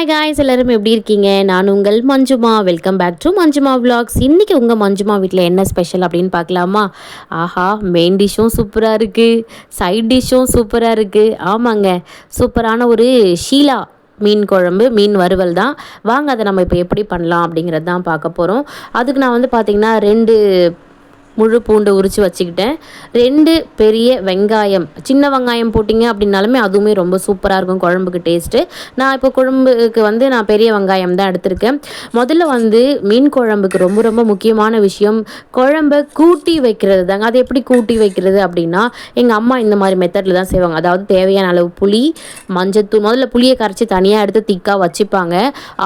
Hi guys, எல்லாரும் எப்படி இருக்கீங்க? நான் உங்கள் Manjuma. Welcome back to Manjuma vlogs. இன்றைக்கி உங்கள் மஞ்சுமா வீட்டில் என்ன ஸ்பெஷல் அப்படின்னு பார்க்கலாமா? ஆஹா, மெயின் டிஷ்ஷும் சூப்பராக இருக்குது, சைட் டிஷ்ஷும் சூப்பராக இருக்குது. ஆமாங்க, சூப்பரான ஒரு ஷீலா மீன் குழம்பு, மீன் வறுவல் தான். வாங்க அதை நம்ம இப்போ எப்படி பண்ணலாம் அப்படிங்கிறது தான் பார்க்க போகிறோம். அதுக்கு நான் வந்து பார்த்திங்கன்னா 2 முழு பூண்டு உரித்து வச்சுக்கிட்டேன். 2 பெரிய வெங்காயம், சின்ன வெங்காயம் போட்டிங்க அப்படின்னாலுமே அதுவுமே ரொம்ப சூப்பராக இருக்கும் குழம்புக்கு டேஸ்ட்டு. நான் இப்போ குழம்புக்கு வந்து நான் பெரிய வெங்காயம் தான் எடுத்திருக்கேன். முதல்ல வந்து மீன் குழம்புக்கு ரொம்ப ரொம்ப முக்கியமான விஷயம் குழம்பை கூட்டி வைக்கிறது தாங்க. அது எப்படி கூட்டி வைக்கிறது அப்படின்னா, எங்கள் அம்மா இந்த மாதிரி மெத்தடில் தான் செய்வாங்க. அதாவது தேவையான அளவு புளி, மஞ்சத்தூள், முதல்ல புளியை கரைச்சி தனியாக எடுத்து திக்காக வச்சுப்பாங்க.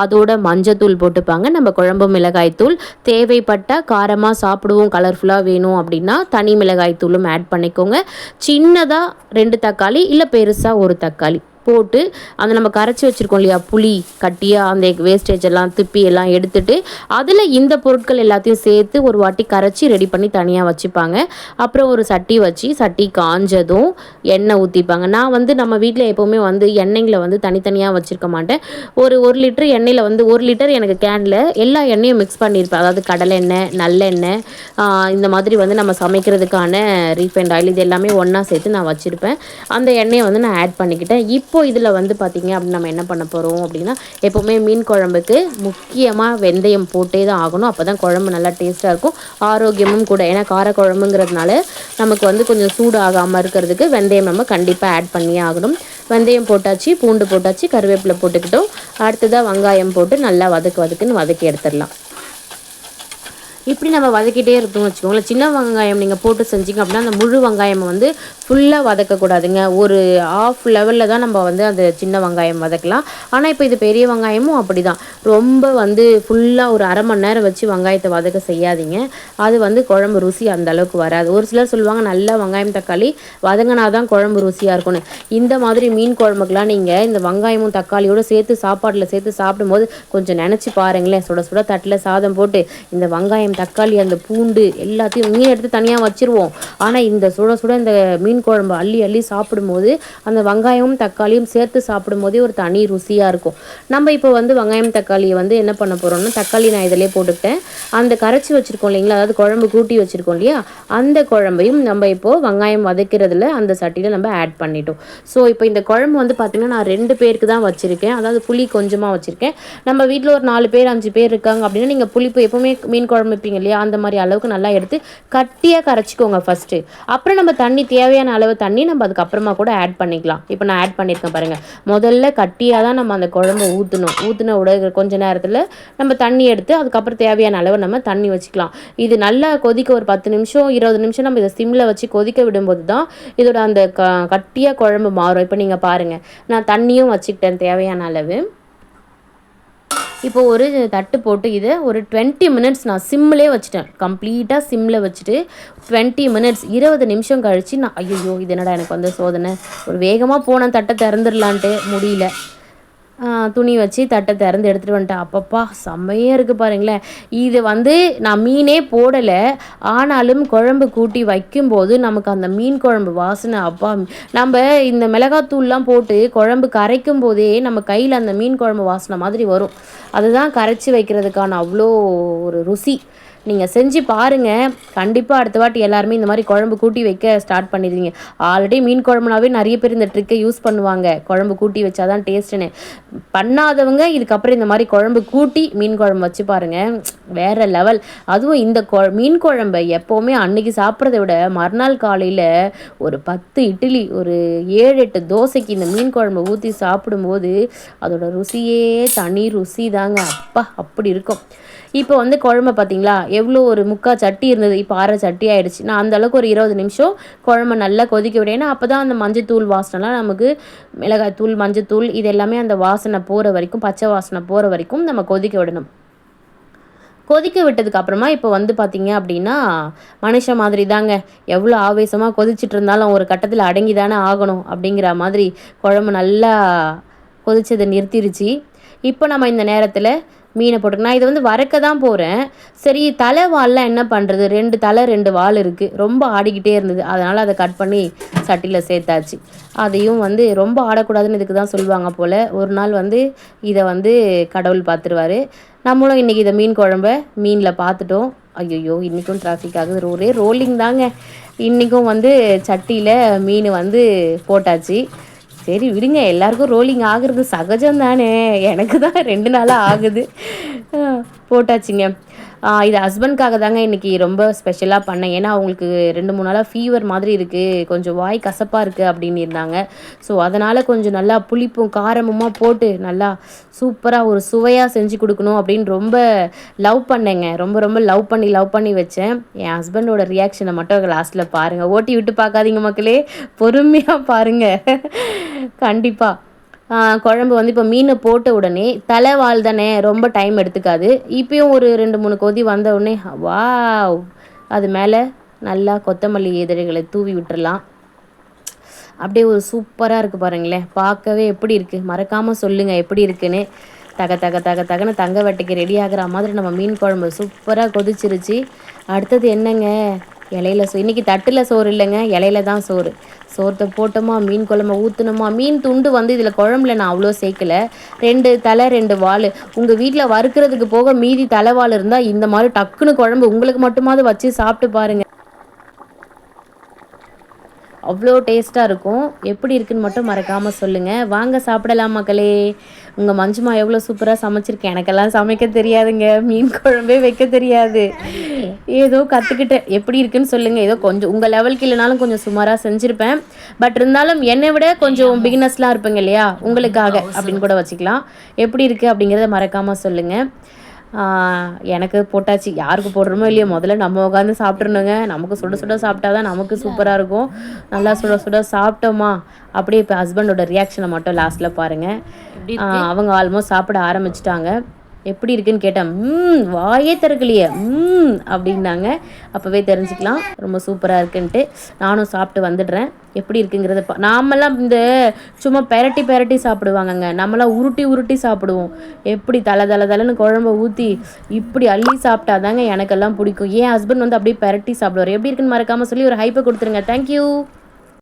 அதோட மஞ்சத்தூள் போட்டுப்பாங்க, நம்ம குழம்பு மிளகாய்த்தூள், தேவைப்பட்டால் காரமாக சாப்பிடுவோம் கலர்ஃபுல்லாக வேணும் அப்படின்னா தனி மிளகாய் தூளும் ஆட் பண்ணிக்கோங்க. சின்னதாக 2 தக்காளி இல்லை பெருசாக 1 தக்காளி போட்டு அந்த நம்ம கரைச்சி வச்சுருக்கோம் இல்லையா புளி, கட்டியாக அந்த வேஸ்டேஜ் எல்லாம் திப்பி எல்லாம் எடுத்துட்டு அதில் இந்த பொருட்கள் எல்லாத்தையும் சேர்த்து ஒரு வாட்டி கரைச்சி ரெடி பண்ணி தனியாக வச்சுப்பாங்க. அப்புறம் ஒரு சட்டி வச்சு சட்டி காஞ்சதும் எண்ணெய் ஊற்றிப்பாங்க. நான் வந்து நம்ம வீட்டில் எப்போவுமே வந்து எண்ணெய்களை வந்து தனித்தனியாக வச்சுருக்க மாட்டேன். ஒரு லிட்டர் எண்ணெயில் வந்து 1 லிட்டர் எனக்கு கேனில் எல்லா எண்ணெயும் மிக்ஸ் பண்ணியிருப்பேன். அதாவது கடலை எண்ணெய், நல்லெண்ணெய், இந்த மாதிரி வந்து நம்ம சமைக்கிறதுக்கான ரீஃபைண்ட் ஆயில், இது எல்லாமே ஒன்றா சேர்த்து நான் வச்சுருப்பேன். அந்த எண்ணெயை வந்து நான் ஆட் பண்ணிக்கிட்டேன். இப்போது இதில் வந்து பார்த்திங்க அப்படின்னு நம்ம என்ன பண்ண போகிறோம் அப்படின்னா, எப்போவுமே மீன் குழம்புக்கு முக்கியமாக வெந்தயம் போட்டே தான் ஆகணும். அப்போ தான் குழம்பு நல்லா டேஸ்ட்டாக இருக்கும், ஆரோக்கியமும் கூட. ஏன்னா கார குழம்புங்கிறதுனால நமக்கு வந்து கொஞ்சம் சூடு ஆகாமல் இருக்கிறதுக்கு வெந்தயம் நம்ம கண்டிப்பாக ஆட் பண்ணியே ஆகணும். வெந்தயம் போட்டாச்சு, பூண்டு போட்டாச்சு, கருவேப்பிலை போட்டுக்கிட்டோம். அடுத்ததாக வெங்காயம் போட்டு நல்லா வதக்குன்னு வதக்கி எடுத்துடலாம். இப்படி நம்ம வதக்கிட்டே இருக்கோம்னு வச்சுக்கோங்களேன். சின்ன வெங்காயம் நீங்கள் போட்டு செஞ்சிங்க அப்படின்னா அந்த முழு வெங்காயம் வந்து ஃபுல்லாக வதக்கக்கூடாதுங்க. ஒரு ஆஃப் லெவலில் தான் நம்ம வந்து அந்த சின்ன வெங்காயம் வதக்கலாம். ஆனால் இப்போ இது பெரிய வெங்காயமும் அப்படி தான். ரொம்ப வந்து ஃபுல்லாக ஒரு அரை மணி நேரம் வச்சு வெங்காயத்தை வதக்க செய்யாதீங்க. அது வந்து குழம்பு ருசி அந்த அளவுக்கு வராது. ஒரு சிலர் சொல்லுவாங்க நல்லா வெங்காயம் தக்காளி வதங்கினா தான் குழம்பு ருசியாக இருக்கும்னு. இந்த மாதிரி மீன் குழம்புக்கெலாம் நீங்கள் இந்த வெங்காயமும் தக்காளியோடு சேர்த்து சாப்பாட்டில் சேர்த்து சாப்பிடும்போது கொஞ்சம் நினச்சி பாருங்களேன். சுட சுட தட்டில் சாதம் போட்டு இந்த வெங்காயம், தக்காளி, அந்த பூண்டு எல்லாத்தையும் மீன் எடுத்து தனியாக வச்சுருவோம். ஆனால் இந்த சுட சுட இந்த மீன் குழம்பு அள்ளி அள்ளி சாப்பிடும்போது அந்த வெங்காயமும் தக்காளியும் சேர்த்து சாப்பிடும்போதே ஒரு தனி ருசியாக இருக்கும். நம்ம இப்போ வந்து வெங்காயம் தக்காளியை வந்து என்ன பண்ண போகிறோம்னா, தக்காளி நான் இதிலே போட்டுக்கிட்டேன். அந்த கரைச்சி வச்சுருக்கோம் இல்லைங்களா, அதாவது குழம்பு கூட்டி வச்சுருக்கோம் இல்லையா, அந்த குழம்பையும் நம்ம இப்போது வெங்காயம் வதக்கிறதுல அந்த சட்டியில் நம்ம ஆட் பண்ணிட்டோம். ஸோ இப்போ இந்த குழம்பு வந்து பார்த்திங்கன்னா நான் 2 பேருக்கு தான் வச்சுருக்கேன். அதாவது புளி கொஞ்சமாக வச்சுருக்கேன். நம்ம வீட்டில் ஒரு 4 பேர் 5 பேர் இருக்காங்க அப்படின்னா நீங்கள் புளிப்பு எப்போவுமே மீன் குழம்பு இல்லையா, அந்த மாதிரி அளவுக்கு நல்லா எடுத்து கட்டியாக கரைச்சிக்கோங்க ஃபஸ்ட்டு. அப்புறம் நம்ம தண்ணி, தேவையான அளவு தண்ணி நம்ம அதுக்கப்புறமா கூட ஆட் பண்ணிக்கலாம். இப்போ நான் ஆட் பண்ணியிருக்கேன் பாருங்கள். முதல்ல கட்டியாக தான் நம்ம அந்த குழம்பு ஊற்றின கொஞ்ச நேரத்தில் நம்ம தண்ணி எடுத்து அதுக்கப்புறம் தேவையான அளவு நம்ம தண்ணி வச்சுக்கலாம். இது நல்லா கொதிக்க ஒரு 10 நிமிஷம் 20 நிமிஷம் நம்ம இதை சிம்மில் வச்சு கொதிக்க விடும்போது தான் இதோட அந்த கட்டியாக குழம்பு மாறும். இப்போ நீங்கள் பாருங்கள், நான் தண்ணியும் வச்சுக்கிட்டேன் தேவையான அளவு. இப்போ ஒரு தட்டு போட்டு இதை ஒரு 20 மினிட்ஸ் நான் சிம்மிலே வச்சுட்டேன். கம்ப்ளீட்டாக சிம்மில் வச்சுட்டு 20 மினிட்ஸ் 20 நிமிஷம் கழித்து நான் ஐயோ இது என்னடா எனக்கு வந்து சோதனை, ஒரு வேகமாக போன தட்டை திறந்துடலான்ட்டு முடியல, துணி வச்சு தட்டை திறந்து எடுத்துகிட்டு வந்துட்டேன். அப்பப்பா செம்மையாக இருக்குது பாருங்களேன். இது வந்து நான் மீனே போடலை, ஆனாலும் குழம்பு கூட்டி வைக்கும்போது நமக்கு அந்த மீன் குழம்பு வாசனை, அப்பா நம்ம இந்த மிளகாத்தூள்லாம் போட்டு குழம்பு கரைக்கும் போதே நம்ம கையில் அந்த மீன் குழம்பு வாசனை மாதிரி வரும். அதுதான் கரைச்சி வைக்கிறதுக்கான அவ்வளோ ஒரு ருசி. நீங்கள் செஞ்சு பாருங்கள், கண்டிப்பாக அடுத்த வாட்டி எல்லாருமே இந்த மாதிரி குழம்பு கூட்டி வைக்க ஸ்டார்ட் பண்ணிடுவீங்க. ஆல்ரெடி மீன் குழம்புனாவே நிறைய பேர் இந்த ட்ரிக்கை யூஸ் பண்ணுவாங்க, குழம்பு கூட்டி வச்சா தான் டேஸ்ட்டுன்னு. பண்ணாதவங்க இதுக்கப்புறம் இந்த மாதிரி குழம்பு கூட்டி மீன் குழம்பு வச்சு பாருங்கள், வேறு லெவல். அதுவும் இந்த மீன் குழம்பை எப்போவுமே அன்றைக்கி சாப்பிட்றத விட மறுநாள் காலையில் ஒரு 10 இட்லி, ஒரு 7-8 தோசைக்கு இந்த மீன் குழம்பை ஊற்றி சாப்பிடும்போது அதோட ருசியே தனி ருசி தாங்க. அப்பா அப்படி இருக்கும். இப்போ வந்து குழம்பு பார்த்திங்களா, எவ்வளோ ஒரு 3/4 சட்டி இருந்தது, இப்போ 1/2 சட்டி ஆகிடுச்சு. நான் அந்தளவுக்கு ஒரு 20 நிமிஷம் குழம்பு நல்லா கொதிக்க விட. ஏன்னா அப்போ தான் அந்த மஞ்சத்தூள் வாசனைலாம் நமக்கு, மிளகாய்த்தூள், மஞ்சத்தூள், இது எல்லாமே அந்த வாசனை போகிற வரைக்கும், பச்சை வாசனை போகிற வரைக்கும் நம்ம கொதிக்க விடணும். கொதிக்க விட்டதுக்கு அப்புறமா இப்போ வந்து பார்த்திங்க அப்படின்னா மனுஷன் மாதிரி தாங்க, எவ்வளோ ஆவேசமாக கொதிச்சுட்டு இருந்தாலும் ஒரு கட்டத்தில் அடங்கி தானே ஆகணும் அப்படிங்கிற மாதிரி குழம்பு நல்லா கொதிச்சதை நிறுத்திடுச்சு. இப்போ நம்ம இந்த நேரத்தில் மீனை போட்டு நான் இதை வந்து வறுக்க தான் போகிறேன். சரி தலை வால்லாம் என்ன பண்ணுறது, 2 தலை 2 வால் இருக்குது, ரொம்ப ஆடிக்கிட்டே இருந்தது. அதனால் அதை கட் பண்ணி சட்டியில் சேர்த்தாச்சு. அதையும் வந்து ரொம்ப ஆடக்கூடாதுன்னு இதுக்கு தான் சொல்லுவாங்க போல். ஒரு நாள் வந்து இதை வந்து கடவுள் பார்த்துருவாரு. நம்மளும் இன்றைக்கி இதை மீன் குழம்ப மீனில் பார்த்துட்டோம். ஐயோ இன்றைக்கும் டிராஃபிக் ஆகுது, ஒரே ரோலிங் தாங்க. இன்றைக்கும் வந்து சட்டியில் மீன் வந்து போட்டாச்சு. சரி விடுங்க, எல்லாருக்கும் ரோலிங் ஆகுறது சகஜம் தானே, எனக்கு தான் 2 நாளாக ஆகுது. போட்டாச்சுங்க. இது ஹஸ்பண்ட்காக தாங்க இன்றைக்கி ரொம்ப ஸ்பெஷலாக பண்ணேன். ஏன்னா அவங்களுக்கு 2-3 நாளாக ஃபீவர் மாதிரி இருக்குது, கொஞ்சம் வாய் கசப்பாக இருக்குது அப்படின்னு இருந்தாங்க. ஸோ அதனால் கொஞ்சம் நல்லா புளிப்பும் காரமுமா போட்டு நல்லா சூப்பராக ஒரு சுவையாக செஞ்சு கொடுக்கணும் அப்படின்னு ரொம்ப லவ் பண்ணேங்க. ரொம்ப ரொம்ப லவ் பண்ணி வச்சேன். என் ஹஸ்பண்டோட ரியாக்ஷனை மட்டும் லாஸ்ட்டில் பாருங்கள். ஓட்டி விட்டு பார்க்காதீங்க மக்களே, பொறுமையாக பாருங்கள். கண்டிப்பாக. குழம்பு வந்து இப்போ மீனை போட்ட உடனே தலைவால் தானே, ரொம்ப டைம் எடுத்துக்காது. இப்போயும் ஒரு 2-3 கொதி வந்த உடனே வாவ், அது மேலே நல்லா கொத்தமல்லி இதழ்களை தூவி விட்டுறலாம். அப்படியே ஒரு சூப்பராக இருக்குது பாருங்களேன். பார்க்கவே எப்படி இருக்குது, மறக்காமல் சொல்லுங்கள் எப்படி இருக்குன்னு. தக தக தக தகன்னு தங்க வெட்டைக்கு ரெடி ஆகிற மாதிரி நம்ம மீன் குழம்பு சூப்பராக கொதிச்சிருச்சு. அடுத்தது என்னங்க, இலையில இன்றைக்கி தட்டில் சோறு இல்லைங்க, இலையில தான் சோறு. சோத்தை போட்டோமா, மீன் குழம்பு ஊற்றணுமா. மீன் துண்டு வந்து இதில் குழம்புல நான் அவ்வளோ சேர்க்கலை. 2 தலை 2 வால். உங்கள் வீட்டில் வறுக்கிறதுக்கு போக மீதி தலைவால் இருந்தால் இந்த மாதிரி டக்குன்னு குழம்பு உங்களுக்கு மட்டுமாவது வச்சு சாப்பிட்டு பாருங்கள், அவ்வளோ டேஸ்ட்டாக இருக்கும். எப்படி இருக்குன்னு மட்டும் மறக்காமல் சொல்லுங்கள். வாங்க சாப்பிடலாம் மக்களே. உங்கள் மஞ்சுமா எவ்வளோ சூப்பராக சமைச்சிருக்கேன். எனக்கெல்லாம் சமைக்க தெரியாதுங்க, மீன் குழம்பே வைக்க தெரியாது. ஏதோ கற்றுக்கிட்டேன். எப்படி இருக்குன்னு சொல்லுங்கள். ஏதோ கொஞ்சம் உங்கள் லெவலுக்கு இல்லைனாலும் கொஞ்சம் சுமாராக செஞ்சுருப்பேன். பட் இருந்தாலும் என்னை விட கொஞ்சம் பிகினர்ஸ்லாம் இருப்பீங்க இல்லையா, உங்களுக்காக அப்படின்னு கூட வச்சுக்கலாம். எப்படி இருக்குது அப்படிங்கிறத மறக்காமல் சொல்லுங்கள். எனக்கு போட்டாச்சு. யாருக்கு போடுறோமோ இல்லையோ, முதல்ல நம்ம உட்காந்து சாப்பிட்றணுங்க. நமக்கு சுட சுட சாப்பிட்டா தான் நமக்கு சூப்பராக இருக்கும். நல்லா சுட சுட சாப்பிட்டோமா, அப்படியே இப்போ ஹஸ்பண்டோட ரியாக்ஷனை மட்டும் லாஸ்ட்டில் பாருங்கள். அவங்க ஆல்மோஸ்ட் சாப்பிட ஆரம்பிச்சிட்டாங்க. எப்படி இருக்குன்னு கேட்டேன். வாயே திறக்கலையே அப்படின்னாங்க. அப்போவே தெரிஞ்சுக்கலாம் ரொம்ப சூப்பராக இருக்குன்ட்டு. நானும் சாப்பிட்டு வந்துடுறேன். எப்படி இருக்குங்கிறத நாமெல்லாம் இந்த சும்மா பெரட்டி சாப்பிடுவாங்கங்க, நம்மளாம் உருட்டி சாப்பிடுவோம். எப்படி தலைன்னு குழம்ப ஊற்றி இப்படி அள்ளி சாப்பிட்டா தாங்க எனக்கெல்லாம் பிடிக்கும். என் ஹஸ்பண்ட் வந்து அப்படியே பெரட்டி சாப்பிடுவார். எப்படி இருக்குன்னு மறக்காமல் சொல்லி ஒரு ஹைப்பை கொடுத்துருங்க. தேங்க்யூ.